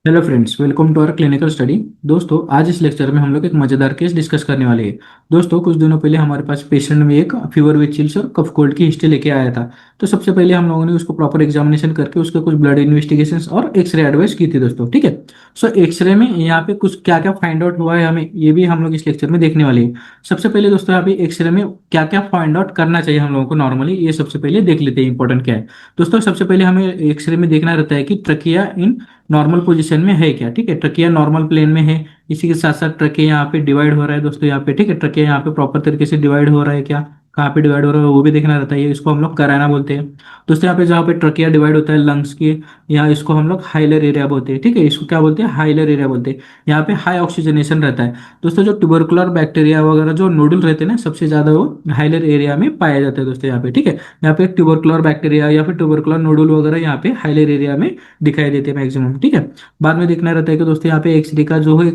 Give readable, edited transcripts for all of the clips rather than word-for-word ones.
Hello friends, welcome to our clinical study. दोस्तों, आज इस लेक्चर में हम लोग एक मजेदार केस डिस्कस करने वाले हैं। दोस्तों, कुछ दिनों पहले हमारे पास पेशेंट में एक फीवर विद चिल्स और कफ कोल्ड की हिस्ट्री लेके आया था। तो सबसे पहले हम लोगों ने उसको प्रॉपर एग्जामिनेशन करके उसके कुछ ब्लड इन्वेस्टिगेशंस और एक्सरे एडवाइस की थी दोस्तों। ठीक है। सो एक्सरे में यहाँ पे कुछ क्या क्या फाइंड आउट हुआ है हमें, ये भी हम लोग इस लेक्चर में देखने वाले हैं। सबसे पहले दोस्तों, यहाँ पे एक्सरे में क्या क्या फाइंड आउट करना चाहिए हम लोगों को नॉर्मली, ये सबसे पहले देख लेते हैं इंपॉर्टेंट क्या है। दोस्तों, सबसे पहले हमें एक्सरे में देखना रहता है कि ट्रकिया इन नॉर्मल पोजीशन में है क्या। ठीक है, ट्रकिया नॉर्मल प्लेन में है। इसी के साथ साथ ट्रकिया यहाँ पे डिवाइड हो रहा है दोस्तों, यहाँ पे। ठीक है, ट्रकिया यहाँ पे प्रॉपर तरीके से डिवाइड हो रहा है क्या, कहाँ पे डिवाइड हो रहा है वो भी देखना रहता है। इसको हम लोग कराना बोलते हैं दोस्तों। यहाँ पे जहाँ पे ट्रकिया डिवाइड होता है लंग्स की, यहाँ इसको हम लोग हाइलर एरिया बोलते हैं। ठीक है, इसको क्या बोलते हैं, हाइलर एरिया बोलते हैं। यहाँ पे हाई ऑक्सीजनेशन रहता है दोस्तों। जो ट्यूबरकुलर बैक्टीरिया वगैरह जो नोडल रहते हैं ना, सबसे ज्यादा वो हाइलर एरिया में पाया जाता है दोस्तों यहाँ पे। ठीक है, यहाँ पे ट्यूबरकुलर बैक्टीरिया या फिर ट्यूबरकुलर नोडल वगैरह यहाँ पे हाइलर एरिया में दिखाई देते हैं मैक्सिमम। ठीक है, बाद में देखना रहता है कि दोस्तों यहाँ पे एक्सरे का जो है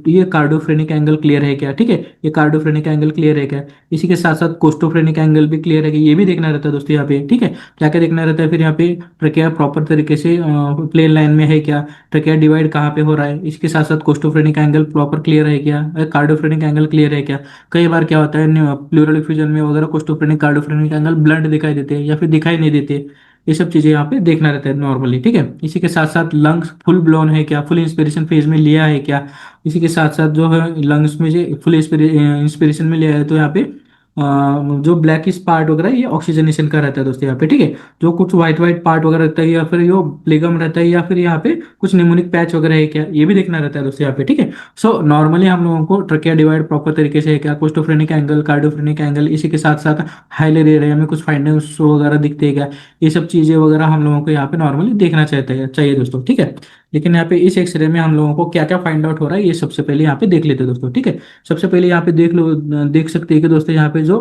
ये कार्डियोफ्रेनिक एंगल क्लियर है क्या। ठीक है, ये कार्डियोफ्रेनिक एंगल क्लियर है क्या। इसी के साथ साथ कोस्टोफ्रेनिक एंगल भी क्लियर है कि, ये भी देखना रहता है दोस्तों यहाँ पे। ठीक है, क्या क्या देखना रहता है फिर यहाँ पे, ट्रकिया प्रॉपर तरीके से प्लेन लाइन में है क्या, ट्रकिया डिवाइड कहाँ पे हो रहा है। इसके साथ साथ कोस्टोफ्रेनिक एंगल प्रॉपर क्लियर है क्या, कार्डियोफ्रेनिक एंगल क्लियर है क्या। कई बार क्या होता है प्लूरल इफ्यूजन में वगैरह कोस्टोफ्रेनिक कार्डियोफ्रेनिक एंगल ब्लंट दिखाई देते हैं या फिर दिखाई नहीं देते। ये सब चीजें यहाँ पे देखना रहता है नॉर्मली। ठीक है, इसी के साथ साथ लंग्स फुल ब्लोन है क्या, फुल इंस्पिरेशन फेज में लिया है क्या। इसी के साथ साथ जो है लंग्स में जो फुल इंस्पिरेशन में लिया है तो यहाँ पे जो ब्लैक पार्ट वगैरह ये ऑक्सीजनेशन का रहता है दोस्तों यहाँ पे। ठीक है, जो कुछ व्हाइट व्हाइट पार्ट वगैरह रहता है या फिर जो प्लेगम रहता है या फिर यहाँ पे कुछ निमोनिक पैच वगैरह है क्या, ये भी देखना रहता है दोस्तों यहाँ पे। ठीक है, सो नॉर्मली हम लोगों को ट्रकिया डिवाइड प्रॉपर तरीके से है क्या, कोस्टोफ्रेनिक एंगल, कार्डियोफ्रेनिक एंगल, इसी के साथ साथ हाइलर एरिया में कुछ फाइंडिंग्स वगैरह दिखते हैं क्या, ये सब चीजें वगैरह हम लोगों को यहाँ पे नॉर्मली देखना चाहिए दोस्तों। ठीक है, लेकिन यहाँ पे इस एक्सरे में हम लोगों को क्या क्या फाइंड आउट हो रहा है ये सबसे पहले यहाँ पे देख लेते हैं दोस्तों। ठीक है, सबसे पहले यहाँ पे देख सकते हैं कि दोस्तों यहाँ पे जो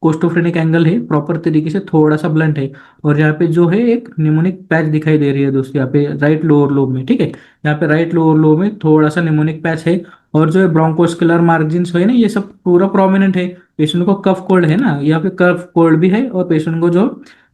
कोस्टोफ्रेनिक एंगल है प्रॉपर तरीके से थोड़ा सा ब्लंट है। और यहाँ पे जो है एक निमोनिक पैच दिखाई दे रही है दोस्तों यहाँ पे राइट लोअर लोब में। ठीक है, यहाँ पे राइट लोअर लोब में थोड़ा सा निमोनिक पैच है। और जो है ब्रोंकोस्कुलर मार्जिन्स है ना, ये सब पूरा प्रोमिनेंट है। पेशेंट को कफ कोल्ड है ना, यहाँ पे कफ कोल्ड भी है और पेशेंट को जो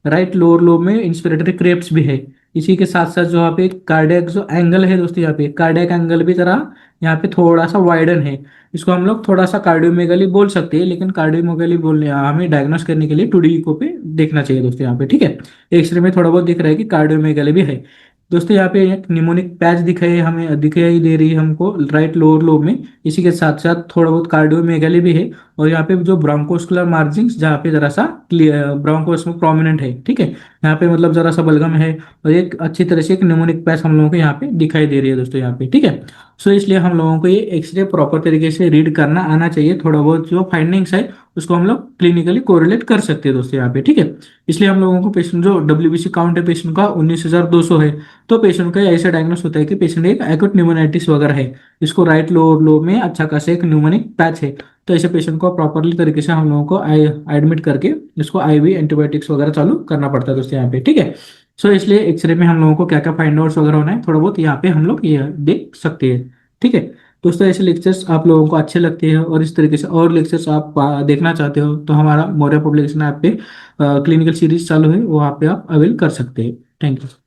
राइट लोअर लोब में इंस्पिरेटरी क्रेप्स भी है। इसी के साथ साथ जो यहाँ पे कार्डियक जो एंगल है दोस्तों, यहाँ पे कार्डियक एंगल भी जरा यहाँ पे थोड़ा सा वाइडन है। इसको हम लोग थोड़ा सा कार्डियोमेगाली बोल सकते हैं, लेकिन कार्डियोमेगाली बोलने हमें डायग्नोस करने के लिए 2D इको पे देखना चाहिए दोस्तों यहाँ पे। ठीक है, एक्सरे में थोड़ा बहुत दिख रहा है कि कार्डियोमेगाली भी है दोस्तों। यहाँ पे एक निमोनिक पैच दिखाई दे रही है हमको राइट लोअर लोब में। इसी के साथ साथ थोड़ा बहुत कार्डियोमेगाली भी है। और यहाँ पे जो ब्रोंकोस्कुलर मार्जिन्स जहाँ पे जरा सा ब्रोंकोस में प्रोमिनेंट है। ठीक है, यहाँ पे मतलब जरा सा बलगम है। और एक अच्छी तरह से एक निमोनिक पैच हम लोगों को यहाँ पे दिखाई दे रही है दोस्तों यहाँ पे। ठीक है, सो इसलिए हम लोगों को ये एक्सरे प्रॉपर तरीके से रीड करना आना चाहिए। थोड़ा बहुत जो फाइंडिंग्स है उसको हम लोग क्लिनिकली कोरिलेट कर सकते हैं दोस्तों यहाँ पे। ठीक है, इसलिए हम लोगों को पेशेंट जो WBC काउंट है पेशेंट का 19,200 है, तो पेशेंट का ऐसा डायग्नोस होता है कि पेशेंट एक एक्यूट न्यूमोनाइटिस वगैरह है। इसको राइट लोअर लोब में अच्छा खासा एक न्यूमोनिक पैच है। तो ऐसे पेशेंट को प्रॉपरली तरीके से हम लोगों को एडमिट करके इसको IV एंटीबायोटिक्स वगैरह चालू करना पड़ता है दोस्तों यहाँ पे। ठीक है, सो इसलिए एक्सरे में हम लोगों को क्या क्या फाइंड आउट्स वगैरह होना है थोड़ा बहुत यहाँ पे हम लोग ये देख सकते हैं। ठीक है दोस्तों, ऐसे लेक्चर्स आप लोगों को अच्छे लगते हैं और इस तरीके से और लेक्चर्स आप देखना चाहते हो तो हमारा मौर्य पब्लिकेशन ऐप पे क्लिनिकल सीरीज चालू है, वहाँ पे आप अवेल कर सकते हैं। Thank you.